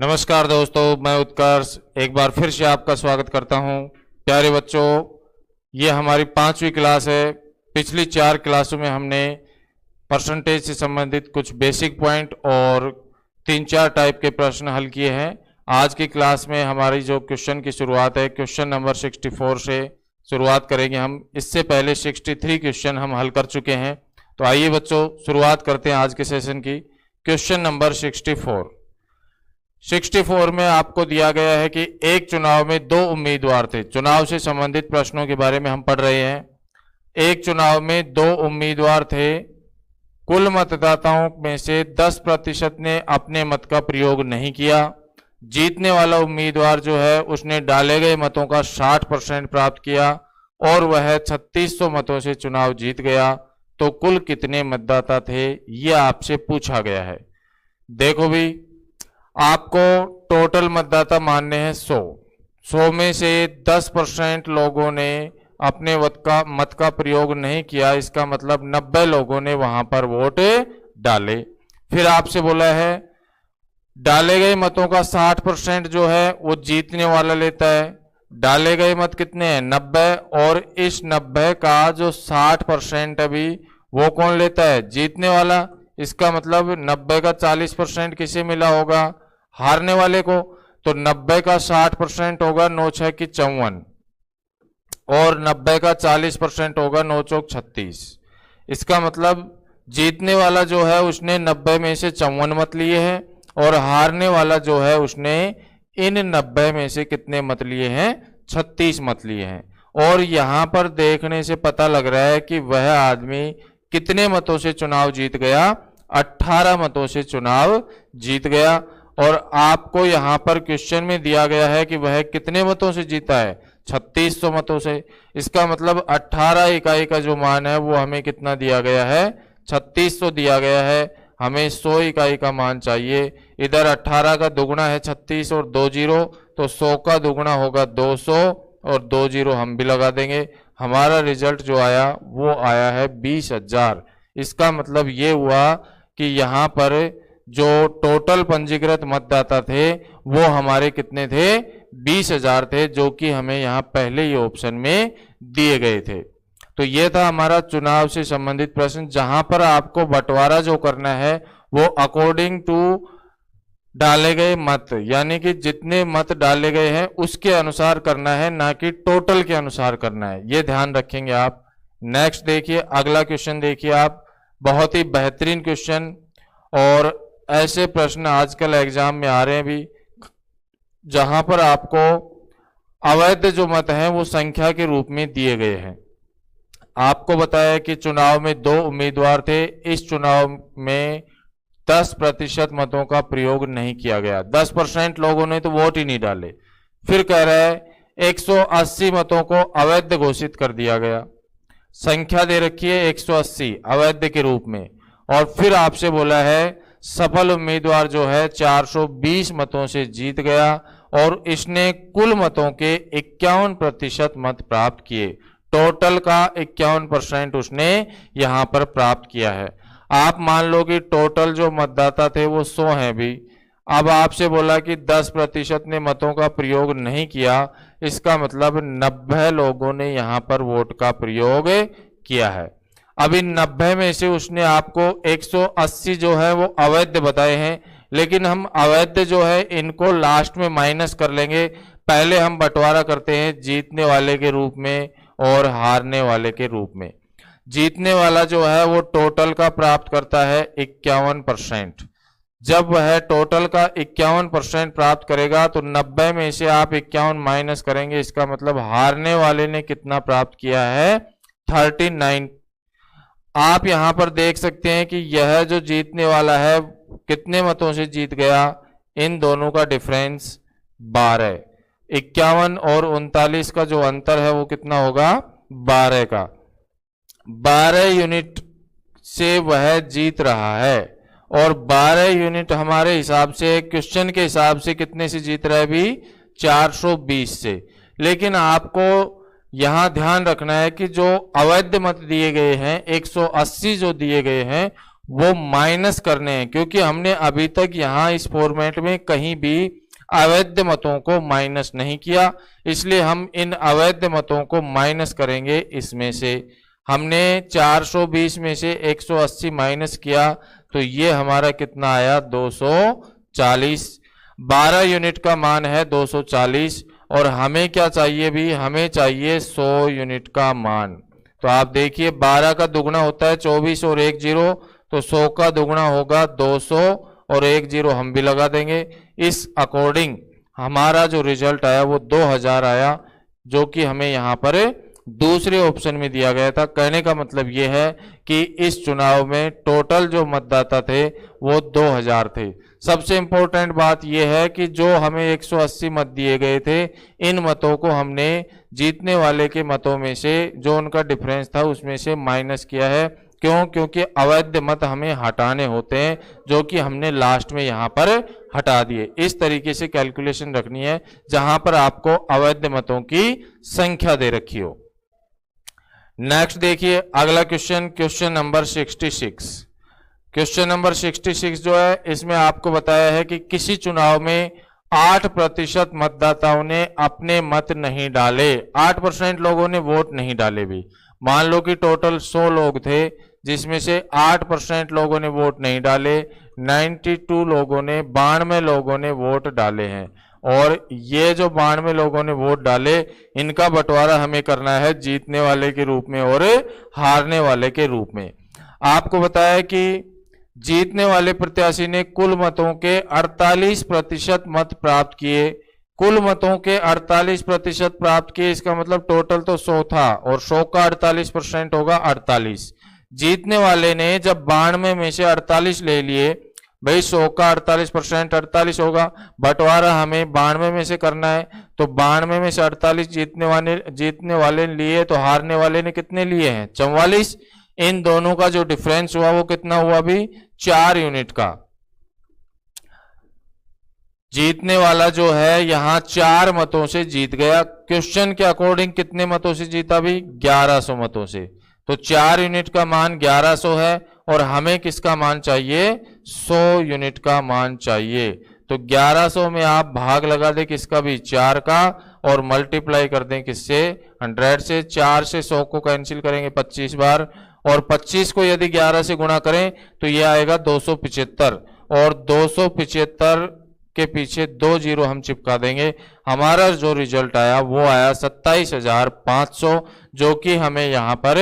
नमस्कार दोस्तों, मैं उत्कर्ष एक बार फिर से आपका स्वागत करता हूं। प्यारे बच्चों, ये हमारी 5वीं क्लास है। पिछली 4 क्लासों में हमने परसेंटेज से संबंधित कुछ बेसिक पॉइंट और 3-4 टाइप के प्रश्न हल किए हैं। आज की क्लास में हमारी जो क्वेश्चन की शुरुआत है, क्वेश्चन नंबर 64 से शुरुआत करेंगे हम। इससे पहले 63 क्वेश्चन हम हल कर चुके हैं। तो आइए बच्चों, शुरुआत करते हैं आज के सेशन की। क्वेश्चन नंबर 64 में आपको दिया गया है कि एक चुनाव में 2 उम्मीदवार थे। चुनाव से संबंधित प्रश्नों के बारे में हम पढ़ रहे हैं। एक चुनाव में 2 उम्मीदवार थे। कुल मतदाताओं में से 10% ने अपने मत का प्रयोग नहीं किया। जीतने वाला उम्मीदवार जो है उसने डाले गए मतों का 60% प्राप्त किया और वह 3600 मतों से चुनाव जीत गया। तो कुल कितने मतदाता थे, यह आपसे पूछा गया है। देखो भी, आपको टोटल मतदाता मानने हैं 100 में से 10% लोगों ने अपने मत का प्रयोग नहीं किया। इसका मतलब 90 लोगों ने वहां पर वोट डाले। फिर आपसे बोला है डाले गए मतों का 60% जो है वो जीतने वाला लेता है। डाले गए मत कितने हैं, 90, और इस 90 का जो 60% अभी वो कौन लेता है, जीतने वाला। इसका मतलब 90 का 40% किसे मिला होगा, हारने वाले को। तो 90 का 60% होगा 9 6 की 54, और 90 का 40% होगा 9 चौक 36। इसका मतलब जीतने वाला जो है उसने 90 में से 54 मत लिए हैं, और हारने वाला जो है उसने इन 90 में से कितने मत लिए हैं, 36 मत लिए हैं। और यहां पर देखने से पता लग रहा है कि वह आदमी कितने मतों से चुनाव जीत गया, 18 मतों से चुनाव जीत गया। और आपको यहां पर क्वेश्चन में दिया गया है कि वह कितने मतों से जीता है, 3600 मतों से। इसका मतलब 18 इकाई का जो मान है वो हमें कितना दिया गया है, 3600 दिया गया है। हमें 100 इकाई का मान चाहिए। इधर 18 का दुगुना है 36 और 2 जीरो, तो 100 का दुगुना होगा 200 और 2 जीरो हम भी लगा देंगे। हमारा रिजल्ट जो आया वो आया है 20,000। इसका मतलब ये हुआ कि यहाँ पर जो टोटल पंजीकृत मतदाता थे वो हमारे कितने थे, 20,000 थे, जो कि हमें यहाँ पहले ही ऑप्शन में दिए गए थे। तो ये था हमारा चुनाव से संबंधित प्रश्न, जहां पर आपको बंटवारा जो करना है वो अकॉर्डिंग टू डाले गए मत, यानी कि जितने मत डाले गए हैं उसके अनुसार करना है, ना कि टोटल के अनुसार करना है। ये ध्यान रखेंगे आप। नेक्स्ट देखिए, अगला क्वेश्चन देखिए आप। बहुत ही बेहतरीन क्वेश्चन, और ऐसे प्रश्न आजकल एग्जाम में आ रहे हैं भी, जहां पर आपको अवैध जो मत हैं वो संख्या के रूप में दिए गए हैं। आपको बताया कि चुनाव में 2 उम्मीदवार थे। इस चुनाव में 10% मतों का प्रयोग नहीं किया गया। 10% लोगों ने तो वोट ही नहीं डाले। फिर कह रहा है 180 मतों को अवैध घोषित कर दिया गया। संख्या दे रखी है 180 अवैध के रूप में। और फिर आपसे बोला है सफल उम्मीदवार जो है 420 मतों से जीत गया और इसने कुल मतों के 51% मत प्राप्त किए। टोटल का 51% उसने यहां पर प्राप्त किया है। आप मान लो कि टोटल जो मतदाता थे वो 100 हैं भी। अब आपसे बोला कि 10% ने मतों का प्रयोग नहीं किया। इसका मतलब 90 लोगों ने यहां पर वोट का प्रयोग किया है। अब इन 90 में से उसने आपको 180 जो है वो अवैध बताए हैं, लेकिन हम अवैध जो है इनको लास्ट में माइनस कर लेंगे। पहले हम बंटवारा करते हैं जीतने वाले के रूप में और हारने वाले के रूप में। जीतने वाला जो है वो टोटल का प्राप्त करता है 51%। जब वह टोटल का 51% प्राप्त करेगा तो 90 में से आप 51 माइनस करेंगे। इसका मतलब हारने वाले ने कितना प्राप्त किया है, 39। आप यहां पर देख सकते हैं कि यह जो जीतने वाला है कितने मतों से जीत गया, इन दोनों का डिफरेंस 12। 51 और 39 का जो अंतर है वो कितना होगा, 12 का। 12 यूनिट से वह जीत रहा है, और 12 यूनिट हमारे हिसाब से, क्वेश्चन के हिसाब से कितने से जीत रहा है भी, 420 से। लेकिन आपको यहां ध्यान रखना है कि जो अवैध मत दिए गए हैं 180 जो दिए गए हैं वो माइनस करने हैं, क्योंकि हमने अभी तक यहाँ इस फॉर्मेट में कहीं भी अवैध मतों को माइनस नहीं किया, इसलिए हम इन अवैध मतों को माइनस करेंगे। इसमें से हमने 420 में से 180 माइनस किया तो ये हमारा कितना आया 240। 12 यूनिट का मान है 240 और हमें क्या चाहिए भी, हमें चाहिए 100 यूनिट का मान। तो आप देखिए 12 का दुगना होता है 24 और 1 0, तो 100 का दुगना होगा 200 और 1 0 हम भी लगा देंगे। इस अकॉर्डिंग हमारा जो रिजल्ट आया वो 2000 आया, जो कि हमें यहाँ पर दूसरे ऑप्शन में दिया गया था। कहने का मतलब ये है कि इस चुनाव में टोटल जो मतदाता थे वो 2000 थे। सबसे इंपॉर्टेंट बात यह है कि जो हमें 180 मत दिए गए थे, इन मतों को हमने जीतने वाले के मतों में से जो उनका डिफरेंस था उसमें से माइनस किया है। क्यों? क्योंकि अवैध मत हमें हटाने होते हैं, जो कि हमने लास्ट में यहाँ पर हटा दिए। इस तरीके से कैलकुलेशन रखनी है जहां पर आपको अवैध मतों की संख्या दे रखी हो। नेक्स्ट देखिए अगला question, question number 66। Question number 66 जो है इसमें आपको बताया है कि किसी चुनाव में 8% मतदाताओं ने अपने मत नहीं डाले। 8% लोगों ने वोट नहीं डाले भी। मान लो कि टोटल 100 लोग थे, जिसमें से 8% लोगों ने वोट नहीं डाले, 92 लोगों ने 92 लोगों ने वोट डाले हैं। और ये जो 92 लोगों ने वोट डाले, इनका बंटवारा हमें करना है जीतने वाले के रूप में और हारने वाले के रूप में। आपको बताया कि जीतने वाले प्रत्याशी ने कुल मतों के 48% मत प्राप्त किए। कुल मतों के 48% प्राप्त किए, इसका मतलब टोटल तो 100 था और 100 का 48% होगा 48। जीतने वाले ने जब 92 में से 48 ले लिए, भाई 100 का 48% 48 होगा, बंटवारा हमें 92 में से करना है, तो 92 में से 48 जीतने वाले लिए, तो हारने वाले ने कितने लिए हैं 44। इन दोनों का जो डिफरेंस हुआ वो कितना हुआ भी 4 यूनिट का। जीतने वाला जो है यहां 4 मतों से जीत गया। क्वेश्चन के अकॉर्डिंग कितने मतों से जीता भी 1100 मतों से। तो 4 यूनिट का मान 1100 है और हमें किसका मान चाहिए 100 यूनिट का मान चाहिए। तो 1100 में आप भाग लगा दें किसका भी 4 का और मल्टीप्लाई कर दें किससे 100 से। 4 से 100 को कैंसिल करेंगे 25 बार और 25 को यदि 11 से गुणा करें तो यह आएगा 275 और 275 के पीछे 2 जीरो हम चिपका देंगे। हमारा जो रिजल्ट आया वो आया 27,500, जो कि हमें यहाँ पर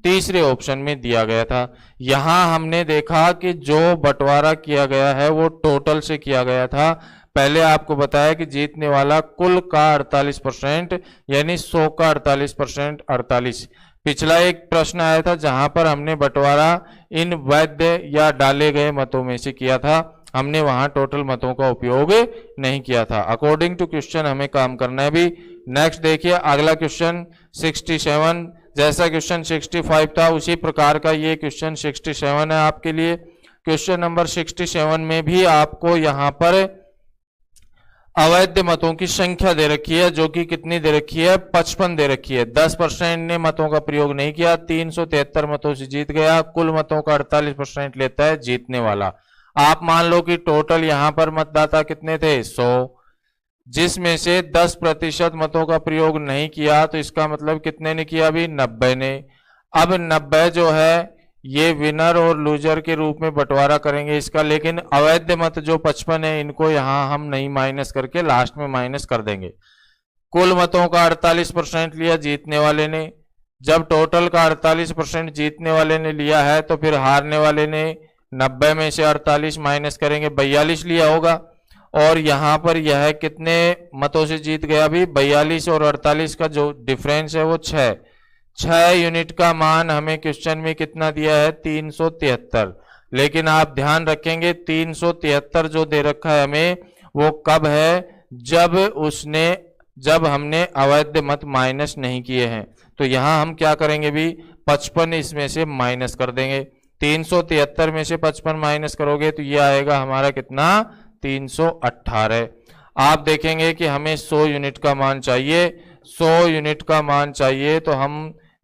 तीसरे ऑप्शन में दिया गया था। यहां हमने देखा कि जो बंटवारा किया गया है वो टोटल से किया गया था। पहले आपको बताया कि जीतने वाला कुल का 48% यानी 100 का 48% 48। पिछला एक प्रश्न आया था जहां पर हमने बंटवारा इन वैध या डाले गए मतों में से किया था, हमने वहां टोटल मतों का उपयोग नहीं किया था। अकॉर्डिंग टू क्वेश्चन हमें काम करना है भी। नेक्स्ट देखिए अगला क्वेश्चन 67। जैसा क्वेश्चन 65 था उसी प्रकार का ये क्वेश्चन 67 है आपके लिए। क्वेश्चन नंबर 67 में भी आपको यहाँ पर अवैध मतों की संख्या दे रखी है, जो कि कितनी दे रखी है 55 दे रखी है। 10% ने मतों का प्रयोग नहीं किया, 373 मतों से जीत गया। कुल मतों का 48% लेता है जीतने वाला। आप मान लो कि टोटल यहां पर मतदाता कितने थे 100, जिसमें से 10% मतों का प्रयोग नहीं किया, तो इसका मतलब कितने ने किया अभी 90 ने। अब 90 जो है ये विनर और लूजर के रूप में बंटवारा करेंगे इसका, लेकिन अवैध मत जो 55 है इनको यहां हम नहीं माइनस करके लास्ट में माइनस कर देंगे। कुल मतों का 48% लिया जीतने वाले ने। जब टोटल का 48% जीतने वाले ने लिया है तो फिर हारने वाले ने 90 में से 48 माइनस करेंगे 42 लिया होगा। और यहां पर यह कितने मतों से जीत गया भी 42 और 48 का जो डिफरेंस है वो 6 यूनिट का मान हमें क्वेश्चन में कितना दिया है 373। लेकिन आप ध्यान रखेंगे 373 जो दे रखा है हमें वो कब है जब हमने अवैध मत माइनस नहीं किए हैं। तो यहां हम क्या करेंगे भी 55 इसमें से माइनस कर देंगे। 373 में से 55 माइनस करोगे तो ये आएगा हमारा कितना 318। आप देखेंगे कि हमें 100 यूनिट का मान चाहिए। 100 यूनिट का मान चाहिए तो हम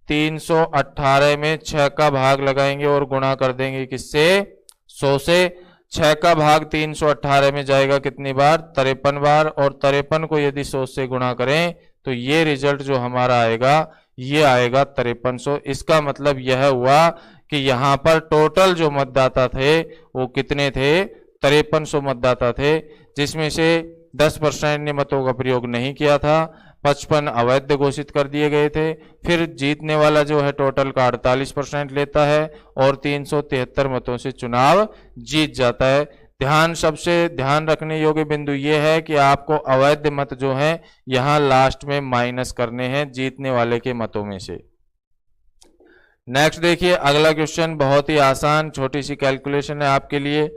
318 में 6 का भाग लगाएंगे और गुणा कर देंगे किससे? 100 से। 6 का भाग 318 में जाएगा कितनी बार? 53 बार। और 53 को यदि 100 से गुणा करें तो ये रिजल्ट जो हमारा आएगा ये आएगा 5300। इसका मतलब यह हुआ कि यहाँ पर टोटल जो मतदाता थे वो कितने थे? 5300 मतदाता थे, जिसमें से 10% ने मतों का प्रयोग नहीं किया था, 55 अवैध घोषित कर दिए गए थे। फिर जीतने वाला जो है टोटल का 48% लेता है और 373 मतों से चुनाव जीत जाता है। सबसे ध्यान रखने योग्य बिंदु ये है कि आपको अवैध मत जो है यहां लास्ट में माइनस करने हैं जीतने वाले के मतों में से। नेक्स्ट देखिए अगला क्वेश्चन, बहुत ही आसान छोटी सी कैलकुलेशन है आपके लिए।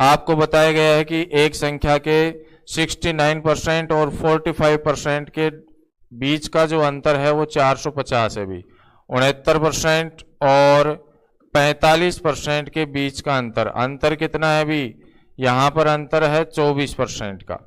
आपको बताया गया है कि एक संख्या के 69% और 45% के बीच का जो अंतर है वो 450 है भी। 69% और 45% के बीच का अंतर कितना है भी? यहाँ पर अंतर है 24% का।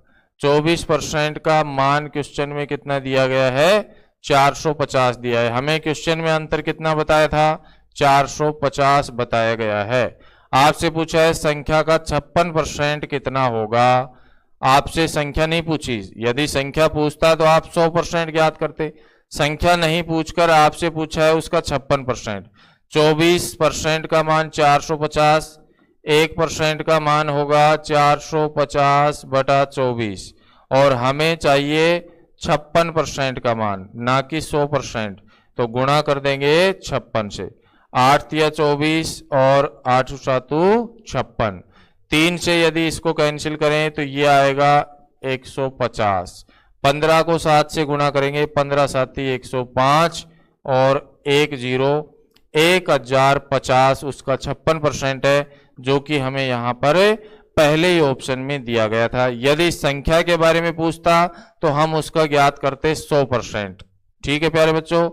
24% का मान क्वेश्चन में कितना दिया गया है? 450 दिया है। हमें क्वेश्चन में अंतर कितना बताया था? 450 बताया गया है। आपसे पूछा है संख्या का 56% कितना होगा। आपसे संख्या नहीं पूछी, यदि संख्या पूछता तो आप 100% ज्ञात करते। संख्या नहीं पूछकर आपसे पूछा है उसका 56%। 24% का मान 450, 1% का मान होगा 450 बटा 24 और हमें चाहिए 56% का मान, ना कि 100%। तो गुणा कर देंगे 56 से। 8 तिया 24 और 8 सातु 56। 3 से यदि इसको कैंसिल करें तो ये आएगा 150। 15 को 7 से गुणा करेंगे, 15 साती 105 और 1050 उसका 56% है, जो कि हमें यहाँ पर पहले ही ऑप्शन में दिया गया था। यदि संख्या के बारे में पूछता तो हम उसका ज्ञात करते 100%। ठीक है प्यारे बच्चों।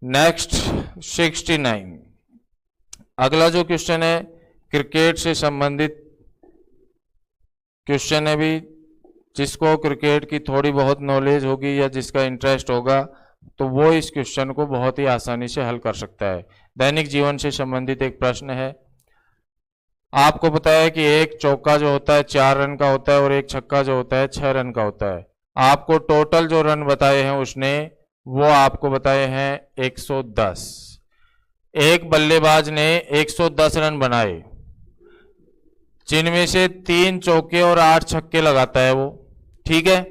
नेक्स्ट 69 अगला जो क्वेश्चन है क्रिकेट से संबंधित क्वेश्चन है भी। जिसको क्रिकेट की थोड़ी बहुत नॉलेज होगी या जिसका इंटरेस्ट होगा तो वो इस क्वेश्चन को बहुत ही आसानी से हल कर सकता है। दैनिक जीवन से संबंधित एक प्रश्न है। आपको पता है कि एक चौका जो होता है 4 रन का होता है और एक छक्का जो होता है 6 रन का होता है। आपको टोटल जो रन बताए हैं उसने वो आपको बताए हैं 110। एक बल्लेबाज ने 110 रन बनाए, जिनमें से 3 चौके और 8 छक्के लगाता है वो। ठीक है।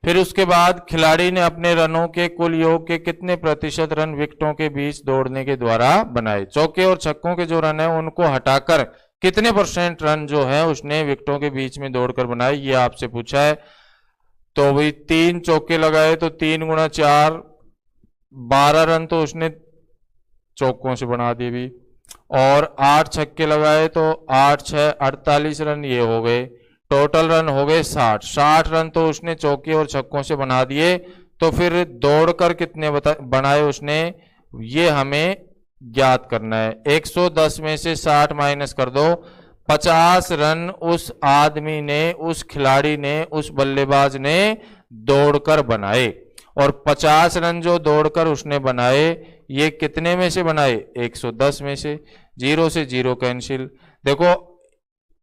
फिर उसके बाद खिलाड़ी ने अपने रनों के कुल योग के कितने प्रतिशत रन विकेटों के बीच दौड़ने के द्वारा बनाए। चौके और छक्कों के जो रन है उनको हटाकर कितने % रन जो है उसने विकेटों के बीच में दौड़कर बनाए, ये आपसे पूछा है। तो भाई 3 चौके लगाए तो 3 गुणा 4 12 रन तो उसने चौकों से बना दिए भी, और 8 छक्के लगाए तो 8 6 48 रन ये हो गए। टोटल रन हो गए 60 रन तो उसने चौके और छक्कों से बना दिए। तो फिर दौड़कर कितने बनाए उसने, ये हमें ज्ञात करना है। 110 में से 60 माइनस कर दो। 50 रन उस आदमी ने, उस खिलाड़ी ने, उस बल्लेबाज ने दौड़कर बनाए, और 50 रन जो दौड़कर उसने बनाए ये कितने में से बनाए? 110 में से। 0 से 0 कैंसिल। देखो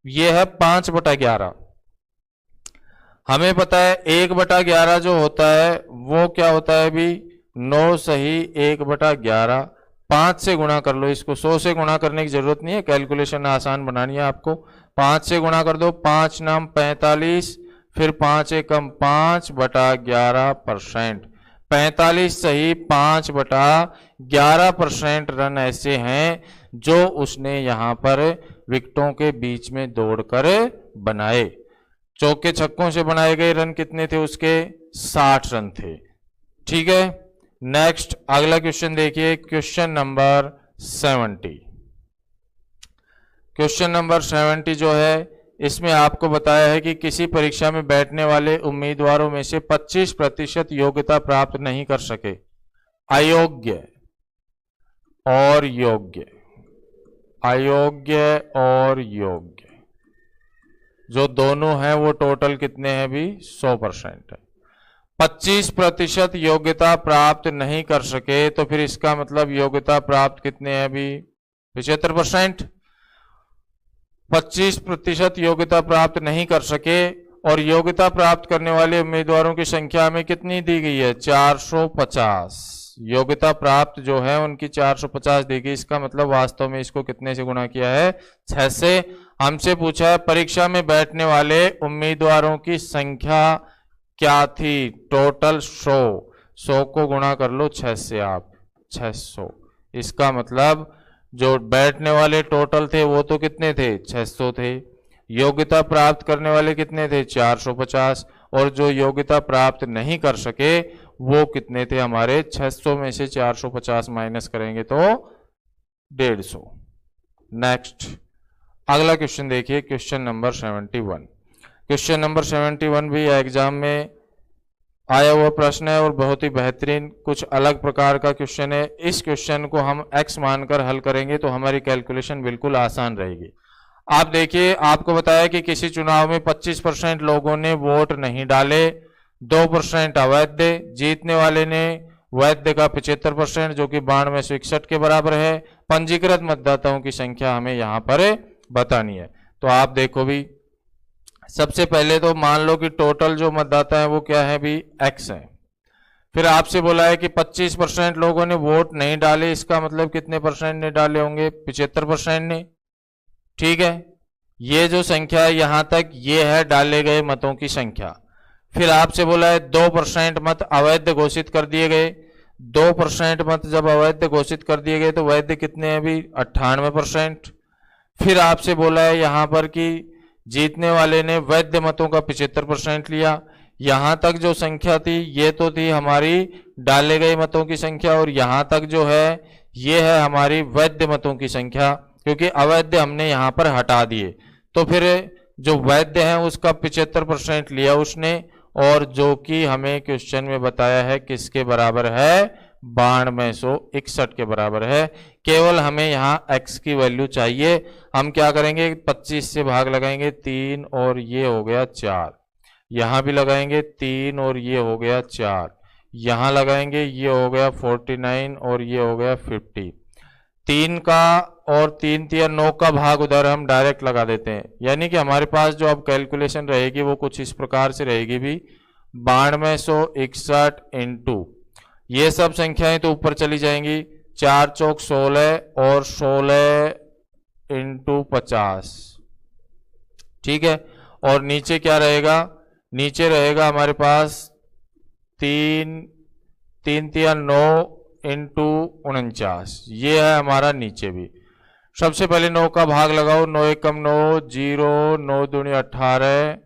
ये है 5/11। हमें पता है 1/11 जो होता है वो क्या होता है भी? 9 सही 1/11। 5 से गुणा कर लो इसको। 100 से गुणा करने की जरूरत नहीं है, कैलकुलेशन आसान बनानी है आपको। 5 से गुणा कर दो। 5 नाम 45, फिर 5 एकम 5/11%। 45 सही 5/11% रन ऐसे हैं जो उसने यहां पर विकेटों के बीच में दौड़कर बनाए। चौके छक्कों से बनाए गए रन कितने थे उसके? 60 रन थे। ठीक है। नेक्स्ट अगला क्वेश्चन देखिए, क्वेश्चन नंबर 70। क्वेश्चन नंबर 70 जो है इसमें आपको बताया है कि किसी परीक्षा में बैठने वाले उम्मीदवारों में से 25% योग्यता प्राप्त नहीं कर सके। अयोग्य और योग्य, अयोग्य और योग्य जो दोनों हैं वो टोटल कितने हैं भी? 100% है। 25% योग्यता प्राप्त नहीं कर सके, तो फिर इसका मतलब योग्यता प्राप्त कितने हैं अभी? 75%। 25% योग्यता प्राप्त नहीं कर सके और योग्यता प्राप्त करने वाले उम्मीदवारों की संख्या हमें कितनी दी गई है? 450। योग्यता प्राप्त जो है उनकी 450 दी गई। इसका मतलब वास्तव में इसको कितने से गुणा किया है? 6 से। हमसे पूछा है परीक्षा में बैठने वाले उम्मीदवारों की संख्या क्या थी? टोटल 100 को गुणा कर लो 6 से आप, 600। इसका मतलब जो बैठने वाले टोटल थे वो तो कितने थे? 600 थे। योग्यता प्राप्त करने वाले कितने थे? 450। और जो योग्यता प्राप्त नहीं कर सके वो कितने थे हमारे? 600 में से 450 माइनस करेंगे तो 150। नेक्स्ट अगला क्वेश्चन देखिए, क्वेश्चन नंबर 71। क्वेश्चन नंबर 71 भी एग्जाम में आया हुआ प्रश्न है और बहुत ही बेहतरीन कुछ अलग प्रकार का क्वेश्चन है। इस क्वेश्चन को हम x मानकर हल करेंगे तो हमारी कैलकुलेशन बिल्कुल आसान रहेगी। आप देखिए, आपको बताया कि किसी चुनाव में 25% लोगों ने वोट नहीं डाले, 2% अवैध, जीतने वाले ने वैध का 75% जो कि 9261 के बराबर है। पंजीकृत मतदाताओं की संख्या हमें यहां पर बतानी है। तो आप देखो भी, सबसे पहले तो मान लो कि टोटल जो मतदाता है वो क्या है भी? x है। फिर आपसे बोला है कि 25% लोगों ने वोट नहीं डाले, इसका मतलब कितने परसेंट ने डाले होंगे? 75% ने। ठीक है, ये जो संख्या है यहां तक ये है डाले गए मतों की संख्या। फिर आपसे बोला है 2% मत अवैध घोषित कर दिए गए। 2% मत जब अवैध घोषित कर दिए गए तो वैध कितने हैं भी? 98%। फिर आपसे बोला है यहां पर कि जीतने वाले ने वैध मतों का 75% लिया। यहां तक जो संख्या थी ये तो थी हमारी डाले गए मतों की संख्या और यहां तक जो है ये है हमारी वैध मतों की संख्या, क्योंकि अवैध हमने यहां पर हटा दिए। तो फिर जो वैध है उसका 75% लिया उसने, और जो कि हमें क्वेश्चन में बताया है किसके बराबर है? 9261 के बराबर है। केवल हमें यहाँ x की वैल्यू चाहिए। हम क्या करेंगे? 25 से भाग लगाएंगे 3 और ये हो गया 4। यहाँ भी लगाएंगे 3 और ये हो गया 4। यहाँ लगाएंगे ये हो गया 49 और ये हो गया 50। 3 का और 3 तिया 9 का भाग उधर हम डायरेक्ट लगा देते हैं, यानी कि हमारे पास जो अब कैलकुलेशन रहेगी वो कुछ इस प्रकार से रहेगी भी। 9261 इंटू ये सब संख्याएं तो ऊपर चली जाएंगी, 4 चौक 16 और 16 इंटू 50। ठीक है, और नीचे क्या रहेगा? नीचे रहेगा हमारे पास 3 तिया 9 इंटू 49। ये है हमारा नीचे भी। सबसे पहले 9 का भाग लगाओ, 9 एकम 9, 0, 9 दूनी 18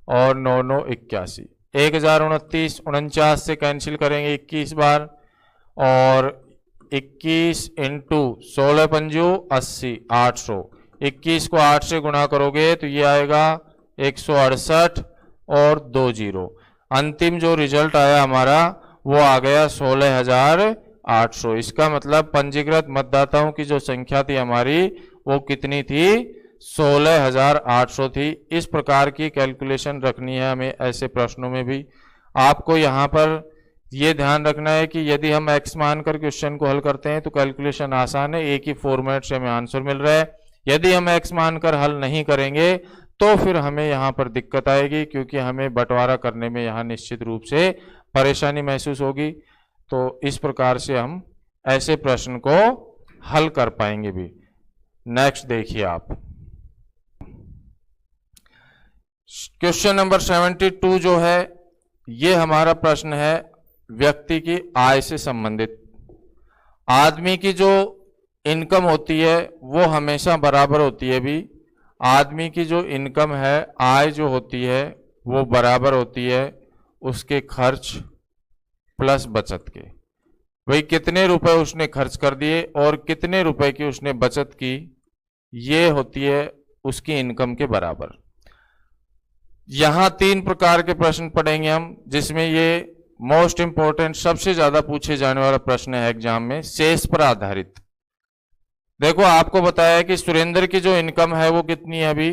और 9 9 81। 1029 49 से कैंसिल करेंगे 21 बार, और 21 इंटू 16 पंजू 80, 800। 21 को 8 से गुणा करोगे तो ये आएगा 168 और 2 जीरो। अंतिम जो रिजल्ट आया हमारा वो आ गया 16,800। इसका मतलब पंजीकृत मतदाताओं की जो संख्या थी हमारी वो कितनी थी? 16,800 थी। इस प्रकार की कैलकुलेशन रखनी है हमें ऐसे प्रश्नों में भी। आपको यहाँ पर ये ध्यान रखना है कि यदि हम x मानकर क्वेश्चन को हल करते हैं तो कैलकुलेशन आसान है, एक ही फॉर्मेट से हमें आंसर मिल रहा है। यदि हम x मानकर हल नहीं करेंगे तो फिर हमें यहाँ पर दिक्कत आएगी, क्योंकि हमें बंटवारा करने में यहाँ निश्चित रूप से परेशानी महसूस होगी। तो इस प्रकार से हम ऐसे प्रश्न को हल कर पाएंगे भी। नेक्स्ट देखिए आप, क्वेश्चन नंबर 72 जो है ये हमारा प्रश्न है व्यक्ति की आय से संबंधित। आदमी की जो इनकम होती है वो हमेशा बराबर होती है भी। आदमी की जो इनकम है, आय जो होती है वो बराबर होती है उसके खर्च प्लस बचत के। वही कितने रुपए उसने खर्च कर दिए और कितने रुपए की उसने बचत की, ये होती है उसकी इनकम के बराबर। यहां 3 प्रकार के प्रश्न पढ़ेंगे हम, जिसमें ये मोस्ट इंपॉर्टेंट सबसे ज्यादा पूछे जाने वाला प्रश्न है एग्जाम में, शेष पर आधारित। देखो, आपको बताया है कि सुरेंद्र की जो इनकम है वो कितनी है अभी?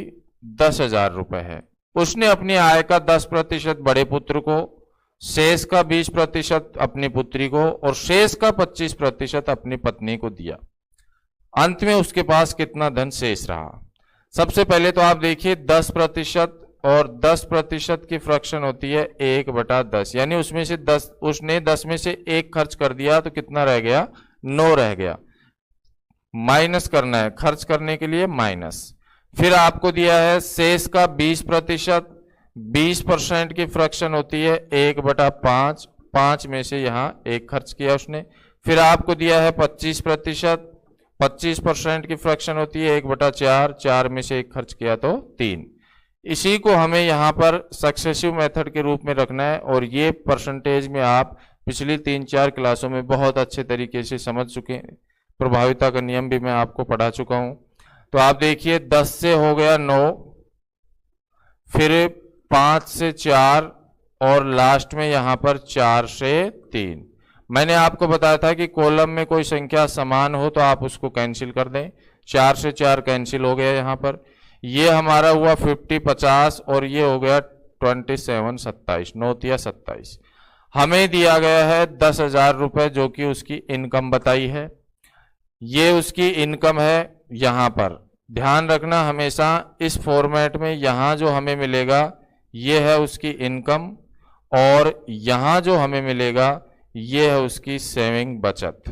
10,000 रुपए है। उसने अपनी आय का 10% बड़े पुत्र को, शेष का 20% अपनी पुत्री को और शेष का 25% अपनी पत्नी को दिया। अंत में उसके पास कितना धन शेष रहा? सबसे पहले तो आप देखिए 10% और 10% की फ्रैक्शन होती है 1/10, यानी उसमें से 10, उसने 10 में से 1 खर्च कर दिया तो कितना रह गया? 9 रह गया। माइनस करना है, खर्च करने के लिए माइनस। फिर आपको दिया है शेष का 20%, 20% की फ्रैक्शन होती है 1/5, 5 में से यहाँ 1 खर्च किया उसने। फिर आपको दिया है 25%, 25% की फ्रैक्शन होती है 1/4, 4 में से 1 खर्च किया तो 3। इसी को हमें यहाँ पर सक्सेसिव मेथड के रूप में रखना है और ये परसेंटेज में आप पिछली 3-4 क्लासों में बहुत अच्छे तरीके से समझ चुके हैं। प्रभाविता का नियम भी मैं आपको पढ़ा चुका हूँ। तो आप देखिए 10 से हो गया 9, फिर 5 से 4 और लास्ट में यहाँ पर 4 से 3। मैंने आपको बताया था कि कॉलम में कोई संख्या समान हो तो आप उसको कैंसिल कर दें। 4 से 4 कैंसिल हो गया यहाँ पर। ये हमारा हुआ 50 50 और ये हो गया 27 27, 9 या 27। हमें दिया गया है 10,000 रुपये जो कि उसकी इनकम बताई है। ये उसकी इनकम है। यहाँ पर ध्यान रखना हमेशा इस फॉर्मेट में, यहाँ जो हमें मिलेगा ये है उसकी इनकम और यहाँ जो हमें मिलेगा ये है उसकी सेविंग बचत।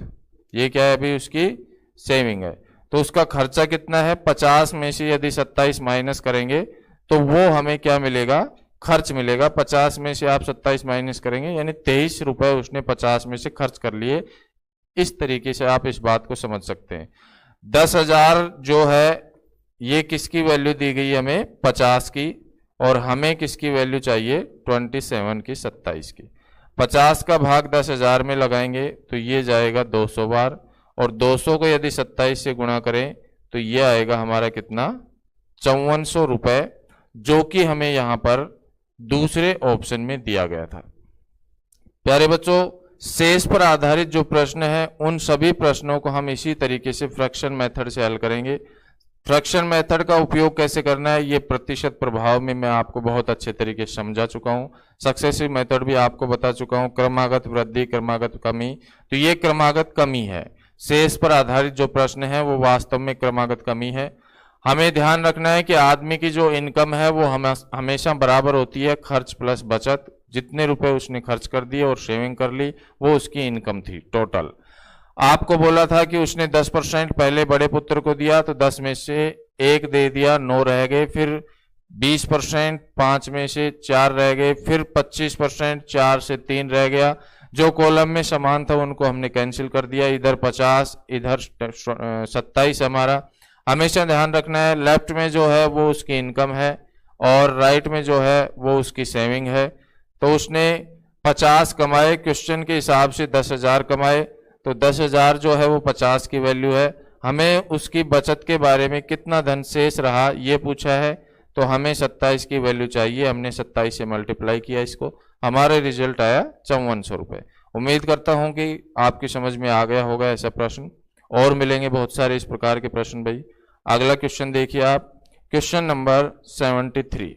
ये क्या है अभी? उसकी सेविंग है। तो उसका खर्चा कितना है? 50 में से यदि 27 माइनस करेंगे तो वो हमें क्या मिलेगा? खर्च मिलेगा। 50 में से आप 27 माइनस करेंगे यानी 23 रुपए उसने 50 में से खर्च कर लिए। इस तरीके से आप इस बात को समझ सकते हैं। 10,000 जो है ये किसकी वैल्यू दी गई हमें? 50 की, और हमें किसकी वैल्यू चाहिए? 27 की, 27 की। 50 का भाग 10,000 में लगाएंगे तो ये जाएगा 200 बार, और 200 को यदि 27 से गुणा करें तो ये आएगा हमारा कितना? 5400 रुपए, जो कि हमें यहाँ पर दूसरे ऑप्शन में दिया गया था। प्यारे बच्चों, शेष पर आधारित जो प्रश्न है उन सभी प्रश्नों को हम इसी तरीके से फ्रैक्शन मेथड से हल करेंगे। फ्रैक्शन मेथड का उपयोग कैसे करना है ये प्रतिशत प्रभाव में मैं आपको बहुत अच्छे तरीके से समझा चुका हूं। सक्सेसिव मेथड भी आपको बता चुका हूं। क्रमागत वृद्धि, क्रमागत कमी, तो ये क्रमागत कमी है। शेष पर आधारित जो प्रश्न है वो वास्तव में क्रमागत कमी है। हमें ध्यान रखना है कि आदमी की जो इनकम है वो हमेशा बराबर होती है खर्च प्लस बचत। जितने रुपए उसने खर्च कर दिए और सेविंग कर ली वो उसकी इनकम थी टोटल। आपको बोला था कि उसने 10% पहले बड़े पुत्र को दिया तो 10 में से 1 दे दिया, 9 रह गए। फिर 20% 5 में से 4 रह गए। फिर 25% 4 से 3 रह गया। जो कॉलम में समान था उनको हमने कैंसिल कर दिया। इधर 50, इधर 27 हमारा। हमेशा ध्यान रखना है लेफ्ट में जो है वो उसकी इनकम है और राइट में जो है वो उसकी सेविंग है। तो उसने 50 कमाए, क्वेश्चन के हिसाब से 10,000 कमाए, तो 10,000 जो है वो 50 की वैल्यू है। हमें उसकी बचत के बारे में कितना धन शेष रहा ये पूछा है, तो हमें 27 की वैल्यू चाहिए। हमने 27 से मल्टीप्लाई किया इसको, हमारा रिजल्ट आया 5400 रुपये। उम्मीद करता हूं कि आपकी समझ में आ गया होगा ऐसा प्रश्न, और मिलेंगे बहुत सारे इस प्रकार के प्रश्न। भाई अगला क्वेश्चन देखिए आप, क्वेश्चन नंबर 73।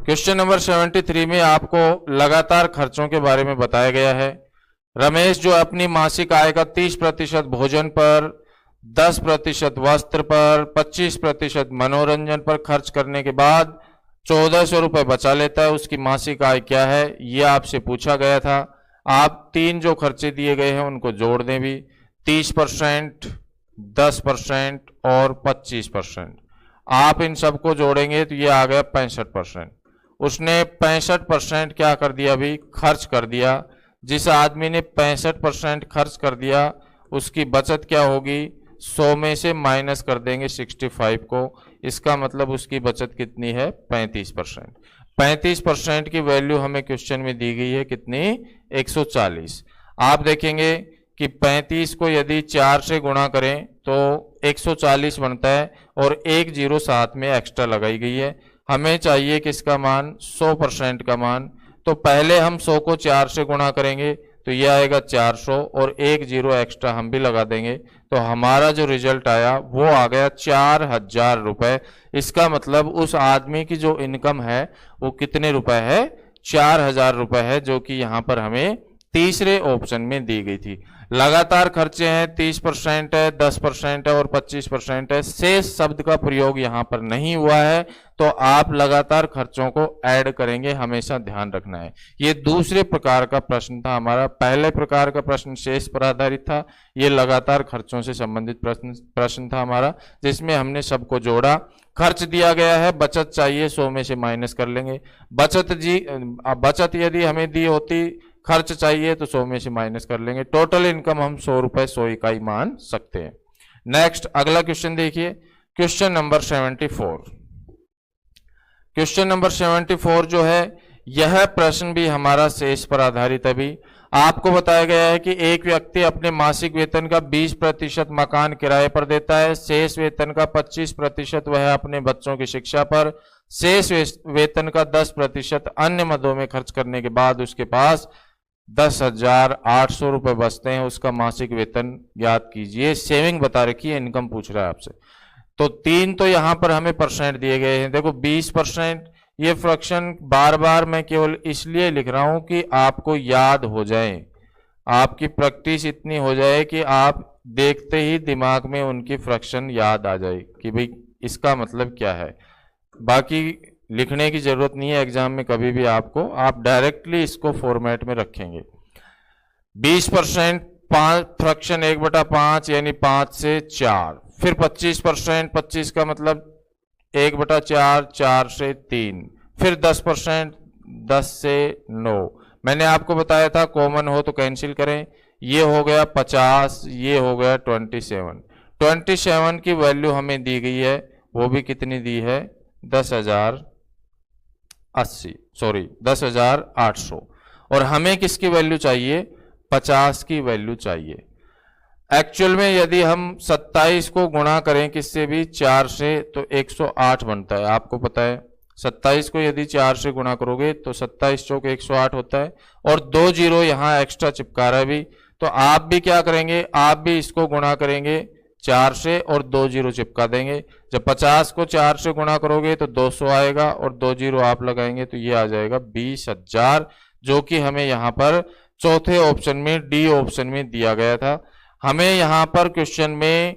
क्वेश्चन नंबर 73 में आपको लगातार खर्चों के बारे में बताया गया है। रमेश जो अपनी मासिक आय का 30% भोजन पर, 10% वस्त्र पर, 25% मनोरंजन पर खर्च करने के बाद 1400 रुपये बचा लेता है, उसकी मासिक आय क्या है ये आपसे पूछा गया था। आप 3 जो खर्चे दिए गए हैं उनको जोड़ दें भी, 30%, 10% और 25%। आप इन सबको जोड़ेंगे तो ये आ गया 65%। उसने 65% क्या कर दिया अभी? खर्च कर दिया। जिस आदमी ने 65% खर्च कर दिया उसकी बचत क्या होगी? 100 में से माइनस कर देंगे 65 को। इसका मतलब उसकी बचत कितनी है? 35%। 35% की वैल्यू हमें क्वेश्चन में दी गई है कितनी? 140। आप देखेंगे कि 35 को यदि 4 से गुणा करें तो 140 बनता है और 1 0 साथ में एक्स्ट्रा लगाई गई है। हमें चाहिए किसका मान? 100% का मान। तो पहले हम 100 को 4 से गुणा करेंगे तो यह आएगा 400 और 1 0 एक्स्ट्रा हम भी लगा देंगे, तो हमारा जो रिजल्ट आया वो आ गया 4000 रुपए। इसका मतलब उस आदमी की जो इनकम है वो कितने रुपए है? 4,000 रुपए है, जो कि यहां पर हमें तीसरे ऑप्शन में दी गई थी। लगातार खर्चे हैं, 30% है, 10% है और 25% है। शेष शब्द का प्रयोग यहां पर नहीं हुआ है, तो आप लगातार खर्चों को ऐड करेंगे, हमेशा ध्यान रखना है। ये दूसरे प्रकार का प्रश्न था हमारा। पहले प्रकार का प्रश्न शेष पर आधारित था, ये लगातार खर्चों से संबंधित प्रश्न था हमारा, जिसमें हमने सबको जोड़ा। खर्च दिया गया है, बचत चाहिए, 100 में से माइनस कर लेंगे। बचत यदि हमें दी होती, खर्च चाहिए तो 100 में से माइनस कर लेंगे। टोटल इनकम हम 100 रुपए 100 इकाई मान सकते हैं। नेक्स्ट अगला क्वेश्चन देखिए, क्वेश्चन नंबर 74। क्वेश्चन नंबर 74 जो है, यह प्रश्न भी हमारा शेष पर आधारित है। अभी आपको बताया गया है कि एक व्यक्ति अपने मासिक वेतन का 20% मकान किराए पर देता है, शेष वेतन का 25% वह अपने बच्चों की शिक्षा पर, शेष वेतन का 10% अन्य मदों में खर्च करने के बाद उसके पास 10,800 रुपए बचते हैं। उसका मासिक वेतन ज्ञात कीजिए। सेविंग बता रखी है, इनकम पूछ रहा है आपसे। तो 3 तो यहां पर हमें परसेंट दिए गए हैं। देखो 20%, ये फ्रैक्शन बार बार मैं केवल इसलिए लिख रहा हूं कि आपको याद हो जाए, आपकी प्रैक्टिस इतनी हो जाए कि आप देखते ही दिमाग में उनकी फ्रैक्शन याद आ जाए कि भाई इसका मतलब क्या है। बाकी लिखने की जरूरत नहीं है एग्जाम में कभी भी आपको, आप डायरेक्टली इसको फॉर्मेट में रखेंगे। 20% फ्रैक्शन 1/5 यानी 5 से 4, फिर 25%, 25 का मतलब 1/4, 4 से 3, फिर 10%, 10 से 9। मैंने आपको बताया था कॉमन हो तो कैंसिल करें। ये हो गया 50, ये हो गया 27। 27 की वैल्यू हमें दी गई है, वो भी कितनी दी है, 10,800। और हमें किसकी वैल्यू चाहिए, 50 की वैल्यू चाहिए। एक्चुअल में यदि हम 27 को गुणा करें किससे भी, 4 से, तो 108 बनता है। आपको पता है 27 को यदि 4 से गुणा करोगे तो 27 चौक 108 होता है। और 2 जीरो यहां एक्स्ट्रा चिपका रहा है भी, तो आप भी क्या करेंगे, आप भी इसको गुणा करेंगे 4 से और 2 जीरो चिपका देंगे। जब 50 को 4 से गुणा करोगे तो 200 आएगा और 2 जीरो आप लगाएंगे तो ये आ जाएगा 20,000, जो कि हमें यहाँ पर चौथे ऑप्शन में, डी ऑप्शन में दिया गया था। हमें यहाँ पर क्वेश्चन में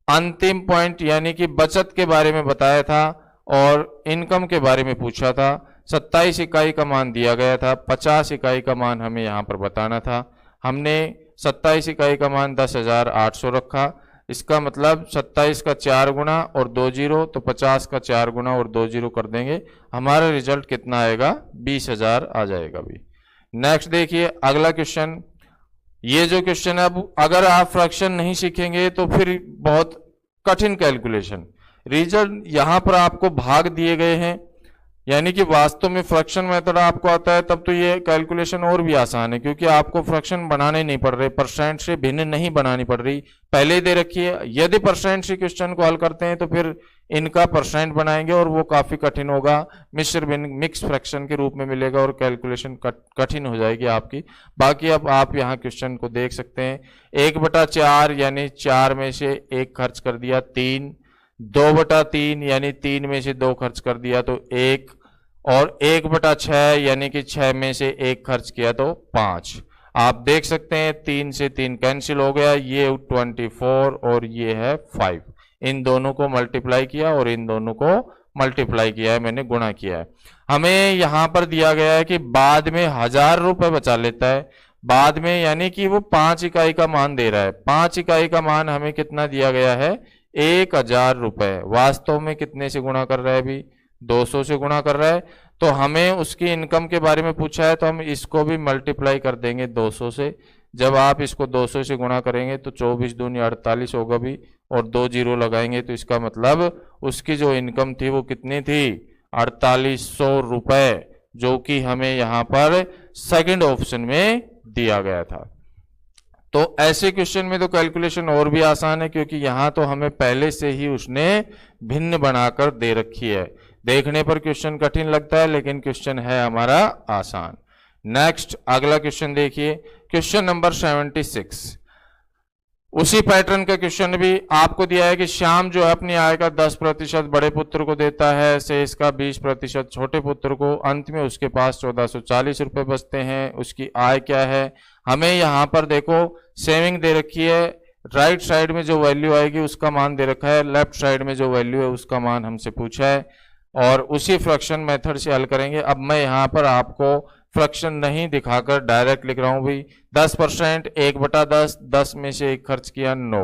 अंतिम पॉइंट यानी कि बचत के बारे में बताया था और इनकम के बारे में पूछा था। 27 इकाई का मान दिया गया था, 50 इकाई का मान हमें यहाँ पर बताना था। हमने 27 इकाई का मान 10,800 रखा। इसका मतलब 27 का 4 गुना और 2 जीरो, तो 50 का 4 गुना और 2 जीरो कर देंगे, हमारा रिजल्ट कितना आएगा, 20,000 आ जाएगा भी। नेक्स्ट देखिए अगला क्वेश्चन। ये जो क्वेश्चन है, अब अगर आप फ्रैक्शन नहीं सीखेंगे तो फिर बहुत कठिन कैलकुलेशन। रीजन यहां पर आपको भाग दिए गए हैं, यानी कि वास्तव में फ्रैक्शन मेथड आपको आता है तब तो ये कैलकुलेशन और भी आसान है, क्योंकि आपको फ्रैक्शन बनाने नहीं पड़ रहे, परसेंट से भिन्न नहीं बनानी पड़ रही, पहले ही दे रखी है। यदि परसेंट से क्वेश्चन को हल करते हैं तो फिर इनका परसेंट बनाएंगे और वो काफी कठिन होगा, मिश्र भिन्न मिक्स फ्रैक्शन के रूप में मिलेगा और कैलकुलेशन कठिन हो जाएगी आपकी। बाकी अब आप यहाँ क्वेश्चन को देख सकते हैं। 1/4 यानी 4 में से 1 खर्च कर दिया 3, 2/3 यानी 3 में से 2 खर्च कर दिया तो 1, और 1/6 यानी कि 6 में से 1 खर्च किया तो 5। आप देख सकते हैं 3 से 3 कैंसिल हो गया, ये 24 और ये है 5। इन दोनों को मल्टीप्लाई किया और इन दोनों को मल्टीप्लाई किया है, मैंने गुणा किया है। हमें यहां पर दिया गया है कि बाद में 1,000 रुपए बचा लेता है, बाद में यानी कि वो 5 इकाई का मान दे रहा है। 5 इकाई का मान हमें कितना दिया गया है, 1,000 रुपए। वास्तव में कितने से गुणा कर रहा है अभी, 200 से गुणा कर रहा है। तो हमें उसकी इनकम के बारे में पूछा है तो हम इसको भी मल्टीप्लाई कर देंगे 200 से। जब आप इसको 200 से गुणा करेंगे तो 24 दूनी 48 होगा भी, और 2 जीरो लगाएंगे तो इसका मतलब उसकी जो इनकम थी वो कितनी थी, 4800 रुपए, जो कि हमें यहाँ पर सेकंड ऑप्शन में दिया गया था। तो ऐसे क्वेश्चन में तो कैलकुलेशन और भी आसान है, क्योंकि यहां तो हमें पहले से ही उसने भिन्न बनाकर दे रखी है। देखने पर क्वेश्चन कठिन लगता है लेकिन क्वेश्चन है हमारा आसान। नेक्स्ट अगला क्वेश्चन देखिए, क्वेश्चन नंबर 76। उसी पैटर्न का क्वेश्चन भी आपको दिया है कि श्याम जो है अपनी आय का 10% बड़े पुत्र को देता है, शेष का 20% छोटे पुत्र को, अंत में उसके पास 1440 रुपए बचते हैं। उसकी आय क्या है? हमें यहाँ पर देखो सेविंग दे रखी है, राइट साइड में जो वैल्यू आएगी उसका मान दे रखा है, लेफ्ट साइड में जो वैल्यू है उसका मान हमसे पूछा है, और उसी फ्रैक्शन मेथड से हल करेंगे। अब मैं यहाँ पर आपको फ्रैक्शन नहीं दिखाकर डायरेक्ट लिख रहा हूं भी। 10% 1/10, 10 में से 1 खर्च किया 9,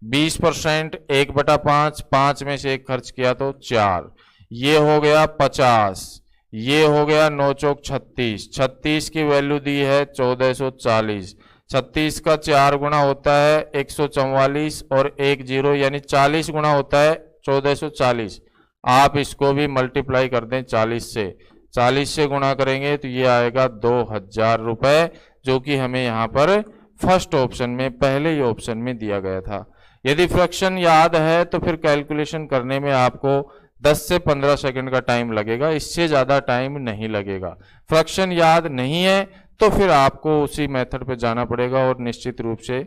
20% 1/5, 5 में से 1 खर्च किया तो 4, ये हो गया 50, ये हो गया 9 चौक 36, 36 की वैल्यू दी है 1440, 36 का 4 गुना होता है 144 और 1 0 यानी 40 गुना होता है 1440। आप इसको भी मल्टीप्लाई कर दें 40 से, 40 से गुणा करेंगे तो ये आएगा 2000 रुपए, जो कि हमें यहाँ पर फर्स्ट ऑप्शन में, पहले ही ऑप्शन में दिया गया था। यदि फ्रैक्शन याद है तो फिर कैलकुलेशन करने में आपको 10 से 15 सेकंड का टाइम लगेगा, इससे ज़्यादा टाइम नहीं लगेगा। फ्रैक्शन याद नहीं है तो फिर आपको उसी मेथड पे जाना पड़ेगा और निश्चित रूप से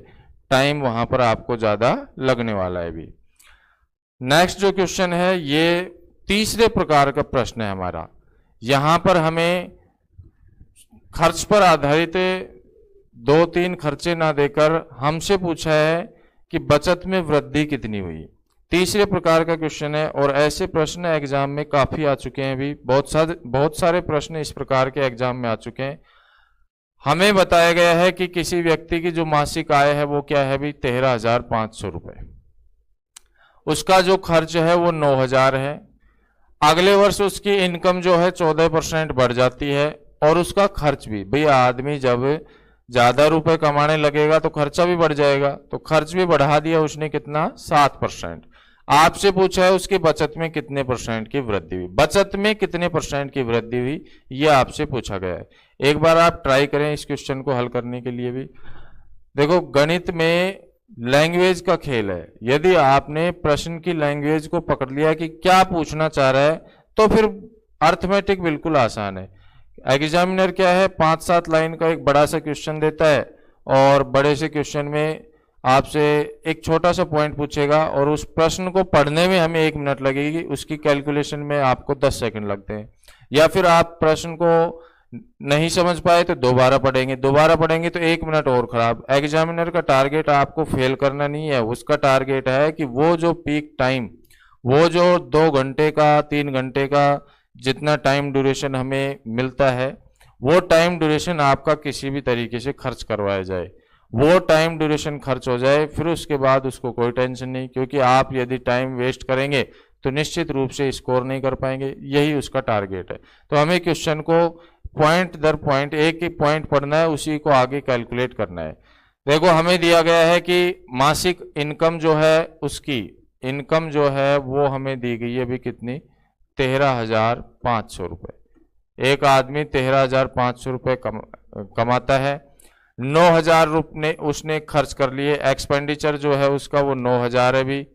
टाइम वहाँ पर आपको ज़्यादा लगने वाला है भी। नेक्स्ट जो क्वेश्चन है ये तीसरे प्रकार का प्रश्न है हमारा। यहां पर हमें खर्च पर आधारित 2-3 खर्चे ना देकर हमसे पूछा है कि बचत में वृद्धि कितनी हुई। तीसरे प्रकार का क्वेश्चन है और ऐसे प्रश्न एग्जाम में काफी आ चुके हैं भी, बहुत सारे प्रश्न इस प्रकार के एग्जाम में आ चुके हैं। हमें बताया गया है कि किसी व्यक्ति की जो मासिक आय है वो क्या है भी 13,500 रुपए, उसका जो खर्च है वो 9,000 है। अगले वर्ष उसकी इनकम जो है 14% बढ़ जाती है और उसका खर्च भी, भाई आदमी जब ज्यादा रुपए कमाने लगेगा तो खर्चा भी बढ़ जाएगा, तो खर्च भी बढ़ा दिया उसने कितना 7%। आपसे पूछा है उसकी बचत में कितने परसेंट की वृद्धि हुई, बचत में कितने परसेंट की वृद्धि हुई, ये आपसे पूछा गया है। एक बार आप ट्राई करें इस क्वेश्चन को हल करने के लिए भी। देखो गणित में लैंग्वेज का खेल है, यदि आपने प्रश्न की लैंग्वेज को पकड़ लिया कि क्या पूछना चाह रहा है तो फिर अर्थमेटिक बिल्कुल आसान है। एग्जामिनर क्या है 5-7 लाइन का एक बड़ा सा क्वेश्चन देता है और बड़े से क्वेश्चन में आपसे एक छोटा सा पॉइंट पूछेगा और उस प्रश्न को पढ़ने में हमें 1 मिनट लगेगी, उसकी कैलकुलेशन में आपको 10 सेकंड लगते हैं। या फिर आप प्रश्न को नहीं समझ पाए तो दोबारा पढ़ेंगे तो 1 मिनट और खराब। एग्जामिनर का टारगेट आपको फेल करना नहीं है, उसका टारगेट है कि वो जो पीक टाइम, वो जो 2 घंटे का 3 घंटे का जितना टाइम ड्यूरेशन हमें मिलता है, वो टाइम ड्यूरेशन आपका किसी भी तरीके से खर्च करवाया जाए, वो टाइम ड्यूरेशन खर्च हो जाए, फिर उसके बाद उसको कोई टेंशन नहीं, क्योंकि आप यदि टाइम वेस्ट करेंगे तो निश्चित रूप से स्कोर नहीं कर पाएंगे, यही उसका टारगेट है। तो हमें क्वेश्चन को पॉइंट दर पॉइंट, एक ही पॉइंट पढ़ना है, उसी को आगे कैलकुलेट करना है। देखो हमें दिया गया है कि मासिक इनकम जो है, उसकी इनकम जो है वो हमें दी गई है भी कितनी 13,500 रुपये। एक आदमी 13,500 रुपये कमाता है, 9,000 रुपये उसने खर्च कर लिए, एक्सपेंडिचर जो है उसका वो 9,000 है भी,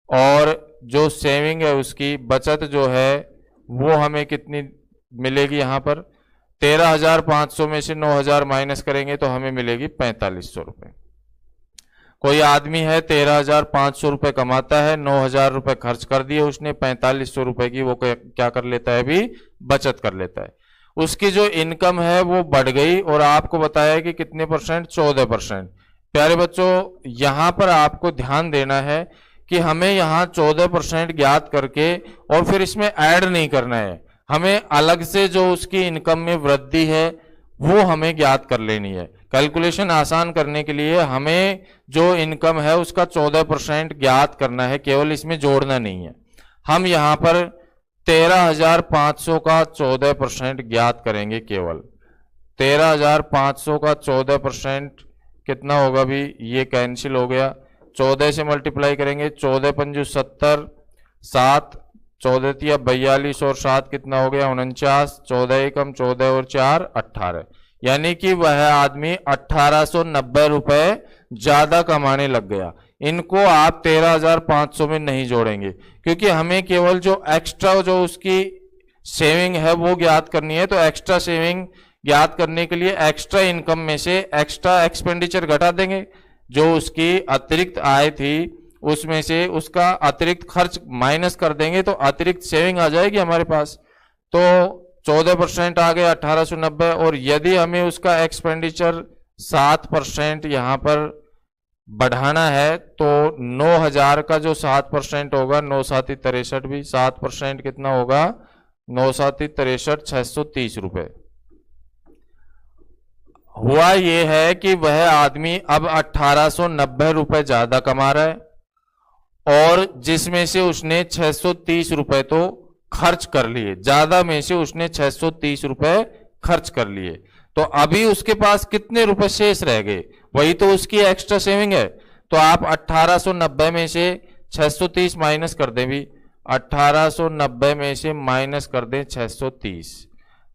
और जो सेविंग है उसकी बचत जो है वो हमें कितनी मिलेगी, यहाँ पर 13,500 में से 9,000 माइनस करेंगे तो हमें मिलेगी 4,500 रुपये। कोई आदमी है 13,500 रुपये कमाता है, 9,000 रुपये खर्च कर दिए उसने, 4,500 रुपये की वो क्या कर लेता है भी बचत कर लेता है। उसकी जो इनकम है वो बढ़ गई और आपको बताया कि कितने परसेंट 14%। प्यारे बच्चों यहाँ पर आपको ध्यान देना है कि हमें यहाँ 14% ज्ञात करके और फिर इसमें ऐड नहीं करना है, हमें अलग से जो उसकी इनकम में वृद्धि है वो हमें ज्ञात कर लेनी है। कैलकुलेशन आसान करने के लिए हमें जो इनकम है उसका 14% ज्ञात करना है, केवल इसमें जोड़ना नहीं है। हम यहाँ पर 13,500 का 14% ज्ञात करेंगे, केवल 13,500 का 14% कितना होगा भी, ये कैंसिल हो गया, 14 से मल्टीप्लाई करेंगे, 14 पंजू 70, 7 14 तिया 42 और 7 कितना हो गया 49, 14 कम 14 और 4 18, यानी कि वह आदमी 1,890 रुपए ज्यादा कमाने लग गया। इनको आप 13,500 में नहीं जोड़ेंगे, क्योंकि हमें केवल जो एक्स्ट्रा जो उसकी सेविंग है वो ज्ञात करनी है। तो एक्स्ट्रा सेविंग ज्ञात करने के लिए एक्स्ट्रा इनकम में से एक्स्ट्रा एक्सपेंडिचर घटा देंगे, जो उसकी अतिरिक्त आय थी उसमें से उसका अतिरिक्त खर्च माइनस कर देंगे तो अतिरिक्त सेविंग आ जाएगी हमारे पास। तो 14% आ गया 1890, और यदि हमें उसका एक्सपेंडिचर 7% यहां पर बढ़ाना है तो 9000 का जो 7% होगा, 9 सात 63 भी 7% कितना होगा, 9 सात 63, 630 रुपए। हुआ ये है कि वह आदमी अब 1890 रुपए ज्यादा कमा रहा है, और जिसमें से उसने 630 रुपए तो खर्च कर लिए, ज्यादा में से उसने 630 रुपए खर्च कर लिए। तो अभी उसके पास कितने रुपए शेष रह गए, वही तो उसकी एक्स्ट्रा सेविंग है। तो आप 1890 में से 630 माइनस कर दें भी, 1890 में से माइनस कर दें 630,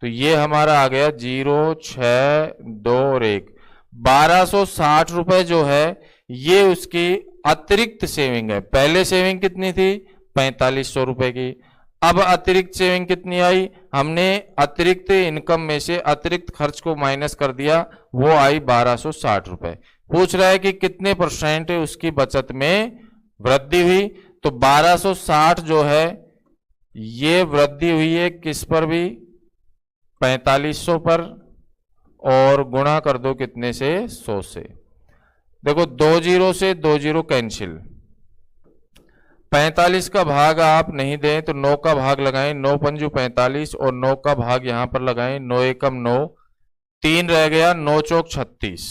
तो ये हमारा आ गया 0, 6, 2 और 1, 1260 रुपए जो है ये उसकी अतिरिक्त सेविंग है। पहले सेविंग कितनी थी, 4500 रुपए की। अब अतिरिक्त सेविंग कितनी आई, हमने अतिरिक्त इनकम में से अतिरिक्त खर्च को माइनस कर दिया, वो आई 1260 रुपए। पूछ रहा है कि कितने % उसकी बचत में वृद्धि हुई, तो 1260 जो है ये वृद्धि हुई है किस पर भी, 4500 पर, और गुणा कर दो कितने से, 100 से। देखो 2 जीरो से 2 जीरो कैंसिल, 45 का भाग आप नहीं दें तो 9 का भाग लगाएं, 9 पंजू 45 और 9 का भाग यहां पर लगाएं, 9 एकम 9, 3 रह गया, 9 चौक 36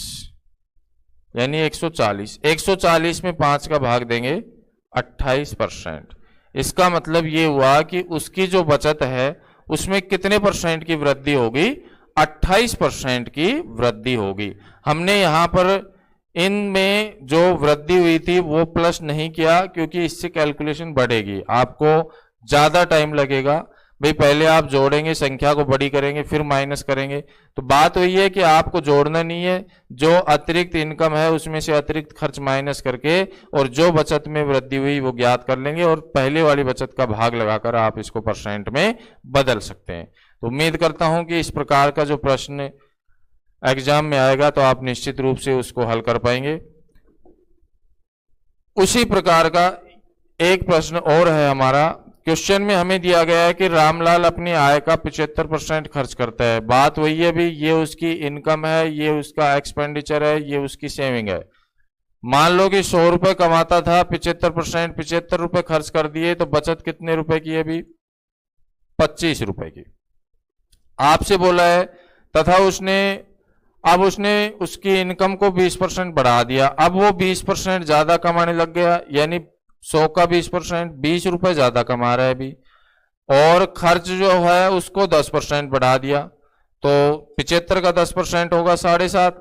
यानी 140, 140 में 5 का भाग देंगे 28%। इसका मतलब ये हुआ कि उसकी जो बचत है उसमें कितने % की वृद्धि होगी, 28% की वृद्धि होगी। हमने यहां पर इनमें जो वृद्धि हुई थी वो प्लस नहीं किया क्योंकि इससे कैलकुलेशन बढ़ेगी, आपको ज्यादा टाइम लगेगा। भाई पहले आप जोड़ेंगे, संख्या को बड़ी करेंगे, फिर माइनस करेंगे। तो बात वही है कि आपको जोड़ना नहीं है, जो अतिरिक्त इनकम है उसमें से अतिरिक्त खर्च माइनस करके और जो बचत में वृद्धि हुई वो ज्ञात कर लेंगे, और पहले वाली बचत का भाग लगाकर आप इसको % में बदल सकते हैं। तो उम्मीद करता हूं कि इस प्रकार का जो प्रश्न एग्जाम में आएगा तो आप निश्चित रूप से उसको हल कर पाएंगे। उसी प्रकार का एक प्रश्न और है हमारा। क्वेश्चन में हमें दिया गया है कि रामलाल अपनी आय का 75% खर्च करता है। बात वही है भी, ये उसकी इनकम है, ये उसका एक्सपेंडिचर है, ये उसकी सेविंग है। मान लो कि 100 रुपए कमाता था, 75% 75 रुपए खर्च कर दिए, तो बचत कितने रुपए की है अभी, 25 रुपए की। आपसे बोला है तथा अब उसने उसकी इनकम को 20% बढ़ा दिया। अब वो 20% ज्यादा कमाने लग गया, यानी 100 का 20%, 20 रुपए ज्यादा कमा रहा है अभी, और खर्च जो है उसको 10% बढ़ा दिया, तो 75 का 10% होगा 7.5।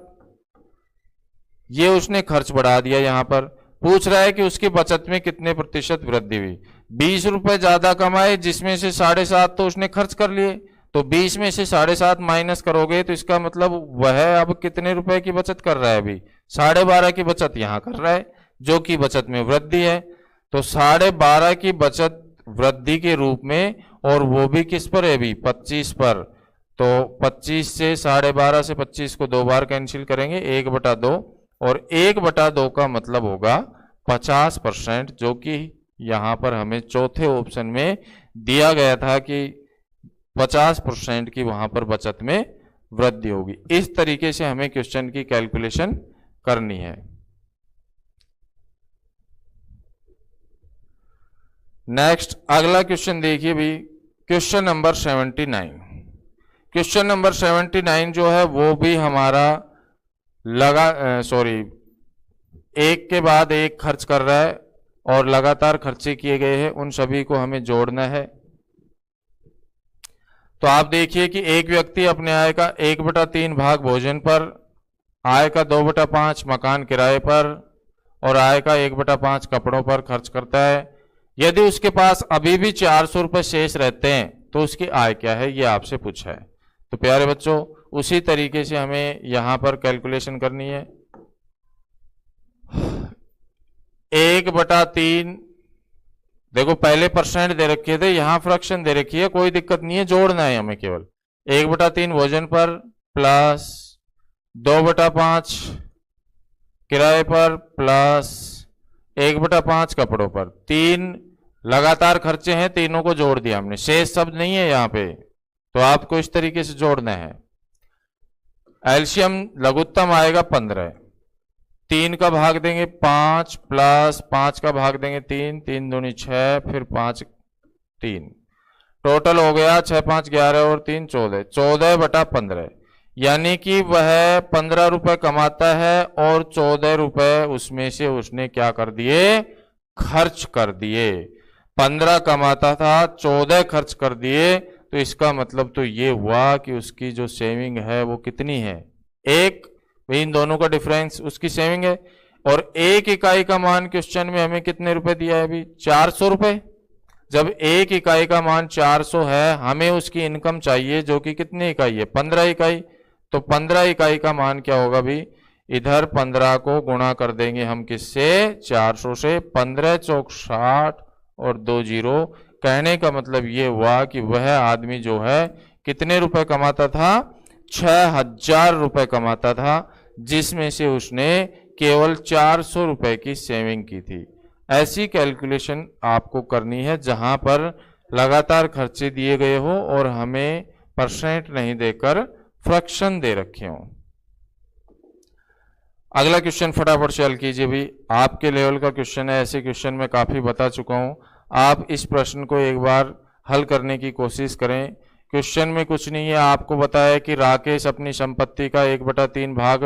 ये उसने खर्च बढ़ा दिया। यहां पर पूछ रहा है कि उसकी बचत में कितने % वृद्धि हुई। 20 रुपए ज्यादा कमाए, जिसमें से 7.5 तो उसने खर्च कर लिए, तो 20 में से 7.5 माइनस करोगे तो इसका मतलब वह अब कितने रुपए की बचत कर रहा है, अभी 12.5 की बचत यहां कर रहा है, जो कि बचत में वृद्धि है। तो 12.5 की बचत वृद्धि के रूप में, और वो भी किस पर है अभी, 25 पर। तो 25 से 12.5 से 25 को 2 बार कैंसिल करेंगे, 1/2, और 1/2 का मतलब होगा 50%, जो कि यहां पर हमें चौथे ऑप्शन में दिया गया था कि 50% की वहां पर बचत में वृद्धि होगी। इस तरीके से हमें क्वेश्चन की कैलकुलेशन करनी है। नेक्स्ट अगला क्वेश्चन देखिए भी, क्वेश्चन नंबर 79। क्वेश्चन नंबर 79 जो है वो भी हमारा एक के बाद एक खर्च कर रहा है और लगातार खर्चे किए गए हैं, उन सभी को हमें जोड़ना है। तो आप देखिए कि एक व्यक्ति अपने आय का 1/3 भाग भोजन पर, आय का 2/5 मकान किराए पर और आय का 1/5 कपड़ों पर खर्च करता है। यदि उसके पास अभी भी 400 रुपए शेष रहते हैं तो उसकी आय क्या है, ये आपसे पूछा है। तो प्यारे बच्चों उसी तरीके से हमें यहां पर कैलकुलेशन करनी है। 1/3, देखो पहले % दे रखे थे, यहां फ्रैक्शन दे रखी है, कोई दिक्कत नहीं है, जोड़ना है हमें केवल। 1/3 भोजन पर प्लस 2/5 किराए पर प्लस 1/5 कपड़ों पर, 3 लगातार खर्चे हैं, तीनों को जोड़ दिया हमने, शेष शब्द नहीं है यहाँ पे, तो आपको इस तरीके से जोड़ना है। एलसीएम लघुत्तम आएगा 15, 3 का भाग देंगे 5 प्लस 5 का भाग देंगे 3, 3 दूनी 6, फिर 5 3, टोटल हो गया 6 5 11 और 3 14, 14/15, यानी कि वह 15 रुपए कमाता है और 14 रुपए उसमें से उसने क्या कर दिए, खर्च कर दिए। 15 कमाता था, 14 खर्च कर दिए, तो इसका मतलब तो ये हुआ कि उसकी जो सेविंग है वो कितनी है, 1, इन दोनों का डिफरेंस उसकी सेविंग है। और 1 इकाई का मान क्वेश्चन में हमें कितने रुपए दिया है अभी, 400 रुपए। जब 1 इकाई का मान 400 है, हमें उसकी इनकम चाहिए जो कि कितनी इकाई है, 15 इकाई। तो 15 इकाई का मान क्या होगा भी, इधर 15 को गुणा कर देंगे हम किससे, 400 से, 15 चौक 60 और 2 जीरो। कहने का मतलब ये हुआ कि वह आदमी जो है कितने रुपए कमाता था, 6000 रुपए कमाता था, जिसमें से उसने केवल 400 रुपए की सेविंग की थी। ऐसी कैलकुलेशन आपको करनी है जहां पर लगातार खर्चे दिए गए हो और हमें परसेंट नहीं देकर फ्रैक्शन दे रखे हो। अगला क्वेश्चन फटाफट से हल कीजिए भी, आपके लेवल का क्वेश्चन है, ऐसे क्वेश्चन मैं काफी बता चुका हूं। आप इस प्रश्न को एक बार हल करने की कोशिश करें। क्वेश्चन में कुछ नहीं है, आपको बताया कि राकेश अपनी संपत्ति का 1/3 भाग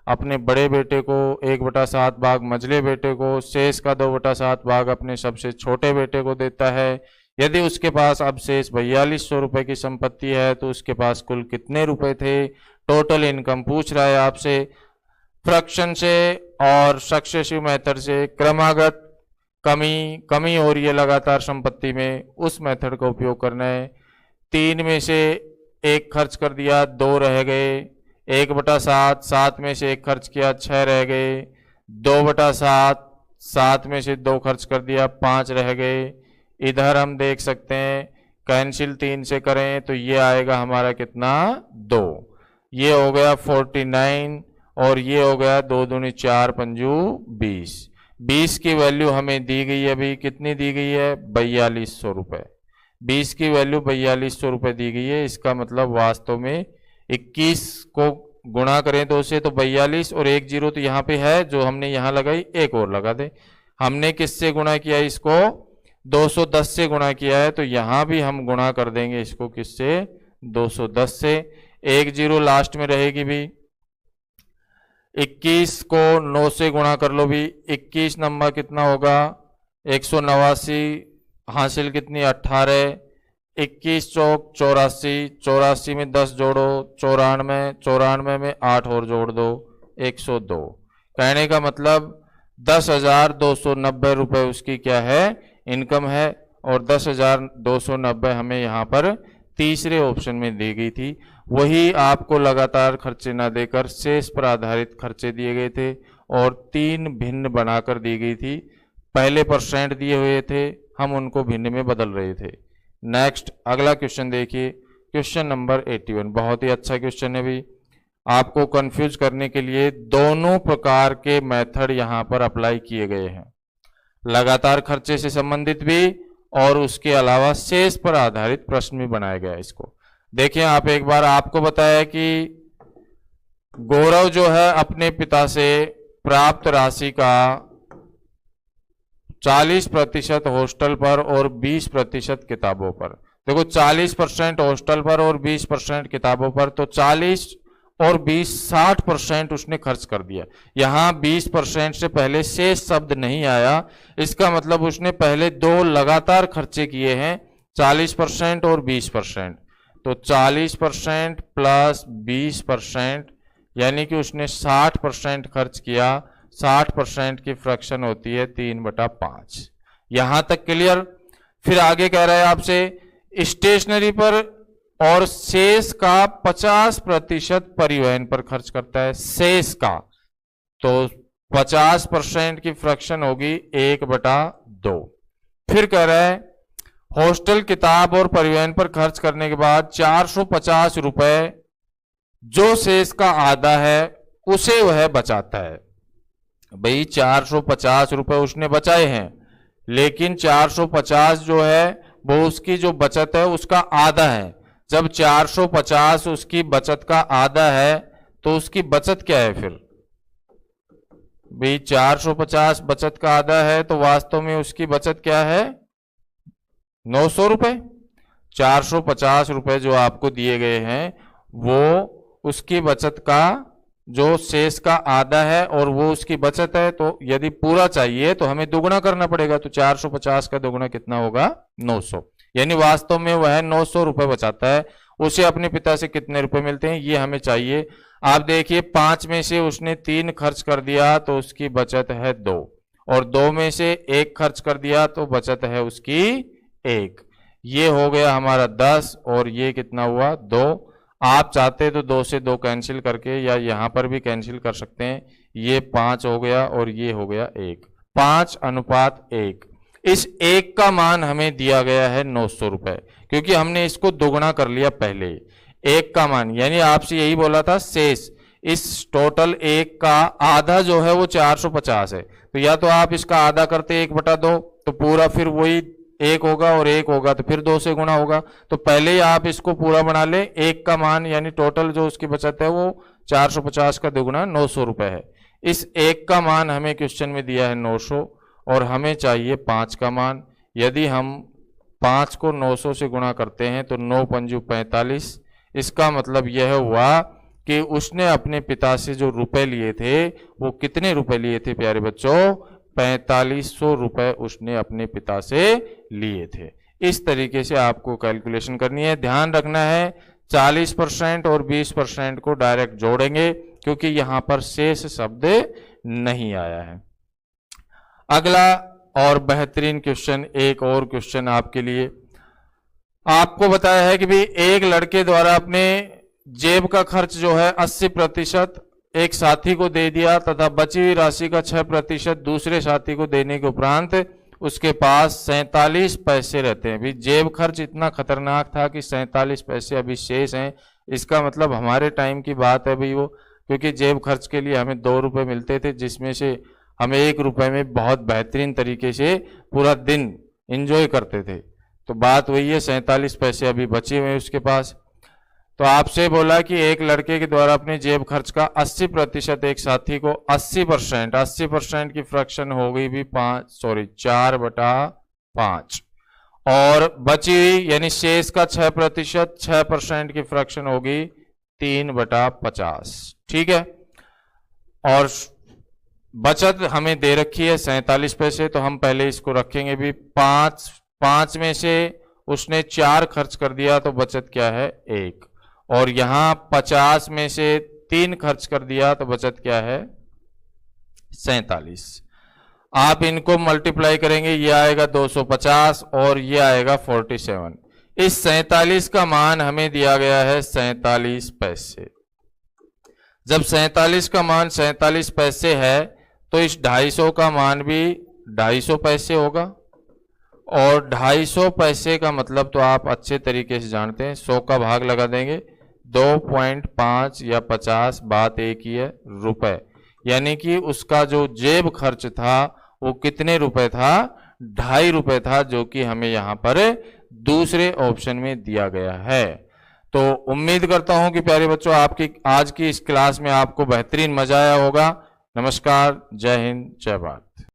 अपने बड़े बेटे को, 1/7 भाग मझले बेटे को, शेष का 2/7 भाग अपने सबसे छोटे बेटे को देता है। यदि उसके पास अब शेष 4200 रुपए की संपत्ति है तो उसके पास कुल कितने रुपए थे, टोटल इनकम पूछ रहा है आपसे। फ्रैक्शन से और सक्सेसिव मेथड से क्रमागत कमी हो रही है लगातार संपत्ति में, उस मेथड का उपयोग करना है। 3 में से 1 खर्च कर दिया, 2 रह गए, 1/7, 7 में से 1 खर्च किया, 6 रह गए, 2/7, 7 में से 2 खर्च कर दिया, 5 रह गए। इधर हम देख सकते हैं कैंसिल 3 से करें तो ये आएगा हमारा कितना, 2, ये हो गया 49 और ये हो गया 2 दूनी 4 पंजू 20। 20 की वैल्यू हमें दी गई है अभी, कितनी दी गई है, 4200 रुपए। 20 की वैल्यू 4200 रुपए दी गई है, इसका मतलब वास्तव में 21 को गुणा करें तो उसे तो 42 और 1 जीरो तो यहाँ पे है जो हमने यहाँ लगाई, एक और लगा दे। हमने किससे गुणा किया, इसको 210 से गुणा किया है, तो यहाँ भी हम गुणा कर देंगे इसको किससे, 210 से। 1 जीरो लास्ट में रहेगी भी। 21 को 9 से गुणा कर लो भी, 21 नंबर कितना होगा, 189, हासिल कितनी 18, 21 चौक 84, 84 में 10 जोड़ो 94, 94 में 8 और जोड़ दो 102। कहने का मतलब 10,290 रुपए उसकी क्या है, इनकम है। और 10,290 हमें यहाँ पर तीसरे ऑप्शन में दी गई थी। वही आपको लगातार खर्चे ना देकर शेष पर आधारित खर्चे दिए गए थे और 3 भिन्न बनाकर दी गई थी। पहले परसेंट दिए हुए थे, हम उनको भिन्न में बदल रहे थे। नेक्स्ट अगला क्वेश्चन देखिए, क्वेश्चन नंबर 81, बहुत ही अच्छा क्वेश्चन है भी। आपको कंफ्यूज करने के लिए दोनों प्रकार के मेथड यहाँ पर अप्लाई किए गए हैं, लगातार खर्चे से संबंधित भी और उसके अलावा शेष पर आधारित प्रश्न भी बनाया गया है। इसको देखिए आप एक बार, आपको बताया कि गौरव जो है अपने पिता से प्राप्त राशि का 40% हॉस्टल पर और 20% किताबों पर। देखो 40% हॉस्टल पर और 20% किताबों पर, तो 40 और 20 60% उसने खर्च कर दिया। यहां 20% से पहले शेष शब्द नहीं आया, इसका मतलब उसने पहले 2 लगातार खर्चे किए हैं, 40% और 20%। तो 40% प्लस 20%, यानी कि उसने 60% खर्च किया। 60% की फ्रैक्शन होती है 3/5। यहां तक क्लियर। फिर आगे कह रहा है आपसे स्टेशनरी पर और शेष का 50% परिवहन पर खर्च करता है, शेष का। तो 50% की फ्रैक्शन होगी 1/2। फिर कह रहा है हॉस्टल, किताब और परिवहन पर खर्च करने के बाद 450 रुपए जो शेष का आधा है उसे वह बचाता है। भाई 450 रुपए उसने बचाए हैं, लेकिन 450 जो है वो उसकी जो बचत है उसका आधा है। जब 450 उसकी बचत का आधा है तो उसकी बचत क्या है फिर? भाई 450 बचत का आधा है तो वास्तव में उसकी बचत क्या है? 900 रुपए। 450 रुपए जो आपको दिए गए हैं वो उसकी बचत का जो शेष का आधा है और वो उसकी बचत है, तो यदि पूरा चाहिए तो हमें दुगुना करना पड़ेगा। तो 450 का दुगुना कितना होगा? 900। यानी वास्तव में वह 900 रुपए बचाता है। उसे अपने पिता से कितने रुपए मिलते हैं ये हमें चाहिए। आप देखिए 5 में से उसने 3 खर्च कर दिया तो उसकी बचत है 2, और 2 में से 1 खर्च कर दिया तो बचत है उसकी 1। ये हो गया हमारा 10 और ये कितना हुआ? 2। आप चाहते तो 2 से 2 कैंसिल करके या यहां पर भी कैंसिल कर सकते हैं। ये 5 हो गया और ये हो गया 1। 5:1। इस 1 का मान हमें दिया गया है 900 रुपए, क्योंकि हमने इसको दोगुना कर लिया पहले। 1 का मान यानी आपसे यही बोला था शेष, इस टोटल 1 का आधा जो है वो 450 है, तो या तो आप इसका आधा करते 1/2 तो पूरा फिर वही 1 होगा, और 1 होगा तो फिर 2 से गुणा होगा। तो पहले ही आप इसको पूरा बना ले। 1 का मान यानी टोटल जो उसकी बचत है वो 450 का दुगुना 900 रुपए है। इस 1 का मान हमें क्वेश्चन में दिया है 900 और हमें चाहिए 5 का मान। यदि हम 5 को 900 से गुणा करते हैं तो 9×5 45। इसका मतलब यह हुआ कि उसने अपने पिता से जो रुपए लिए थे वो कितने रुपए लिए थे प्यारे बच्चों? 4500 रुपए उसने अपने पिता से लिए थे। इस तरीके से आपको कैलकुलेशन करनी है। ध्यान रखना है 40% और 20% को डायरेक्ट जोड़ेंगे क्योंकि यहां पर शेष शब्द नहीं आया है। अगला और बेहतरीन क्वेश्चन, एक और क्वेश्चन आपके लिए। आपको बताया है कि भी एक लड़के द्वारा अपने जेब का खर्च जो है 80% एक साथी को दे दिया तथा बची हुई राशि का 6% दूसरे साथी को देने के उपरांत उसके पास 47 पैसे रहते हैं। भी जेब खर्च इतना खतरनाक था कि 47 पैसे अभी शेष हैं। इसका मतलब हमारे टाइम की बात है भाई वो, क्योंकि जेब खर्च के लिए हमें 2 रुपए मिलते थे, जिसमें से हमें 1 रुपए में बहुत बेहतरीन तरीके से पूरा दिन एंजॉय करते थे। तो बात वही है, 47 पैसे अभी बचे हुए हैं उसके पास। तो आपसे बोला कि एक लड़के के द्वारा अपने जेब खर्च का 80% एक साथी को 80% की फ्रैक्शन हो गई भी 4/5 और बची हुई यानी शेष का 6% की फ्रैक्शन होगी 3/50। ठीक है, और बचत हमें दे रखी है 47 पैसे, तो हम पहले इसको रखेंगे भी 5 में से उसने 4 खर्च कर दिया तो बचत क्या है? 1, और यहां 50 में से 3 खर्च कर दिया तो बचत क्या है? 47। आप इनको मल्टीप्लाई करेंगे, ये आएगा 250 और ये आएगा 47। इस 47 का मान हमें दिया गया है 47 पैसे। जब 47 का मान 47 पैसे है तो इस 250 का मान भी 250 पैसे होगा, और 250 पैसे का मतलब तो आप अच्छे तरीके से जानते हैं, 100 का भाग लगा देंगे 2.5 या 50, बात एक ही है, रुपए। यानी कि उसका जो जेब खर्च था वो कितने रुपए था? 2.5 रुपए था, जो कि हमें यहां पर दूसरे ऑप्शन में दिया गया है। तो उम्मीद करता हूं कि प्यारे बच्चों आपकी आज की इस क्लास में आपको बेहतरीन मजा आया होगा। नमस्कार, जय हिंद, जय भारत।